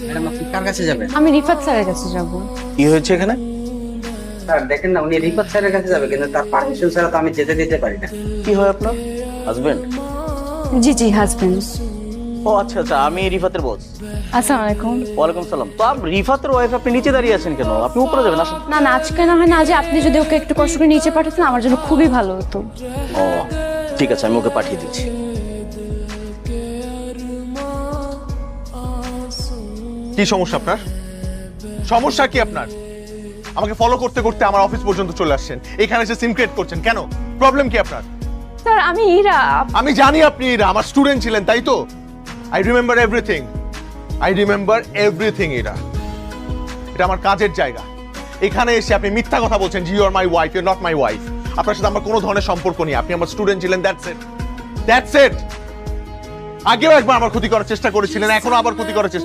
Madam আপনি কার কাছে যাবেন? আমি রিফাত স্যারের কাছে যাব। কি হয়েছে এখানে? স্যার দেখেন না, উনি রিফাত স্যারের কাছে যাবে, কিন্তু তার পারমিশন ছাড়া তো আমি যেতে দিতে পারি না। কি হয় আপনার হাজবেন্ড? জি জি, হাজবেন্ড। ও আচ্ছা আচ্ছা, আমি রিফাতের বস। আসসালামু আলাইকুম। ওয়ালাইকুম সালাম। তো আপনি রিফাতের ওয়াইফ, আপনি নিচে দাঁড়িয়ে আছেন কেন? আপনি উপরে যাবেন, আসেন। না না, আজকে না হয় না, আজ আপনি যদি ওকে একটু কষ্ট করে নিচে পাঠাতেন আমার জন্য খুবই ভালো হতো। ও ঠিক আছে, আমি ওকে পাঠিয়ে দিচ্ছি। কি সমস্যা আপনার? সমস্যা কি আপনার? আমাকে ফলো করতে করতে আমার অফিস পর্যন্ত চলে আসছেন, এখানে এসে সিন ক্রিয়েট করছেন কেন? প্রবলেম কি আপনার? স্যার আমি ইরা। আমি জানি আপনি এরা আমার স্টুডেন্ট ছিলেন, তাই তো? আই রিমেম্বার এভরিথিং, এরা এটা আমার কাজের জায়গা। এখানে এসে আপনি মিথ্যা কথা বলছেন, you are my wife, you are not my wife. আপনার সাথে আমার কোনো ধরনের সম্পর্ক নেই, আপনি আমার স্টুডেন্ট ছিলেন, দ্যাটস ইট। আগেও একবার আমার ক্ষতি করার চেষ্টা করেছিলেন, এখনো আবার ক্ষতি করার চেষ্টা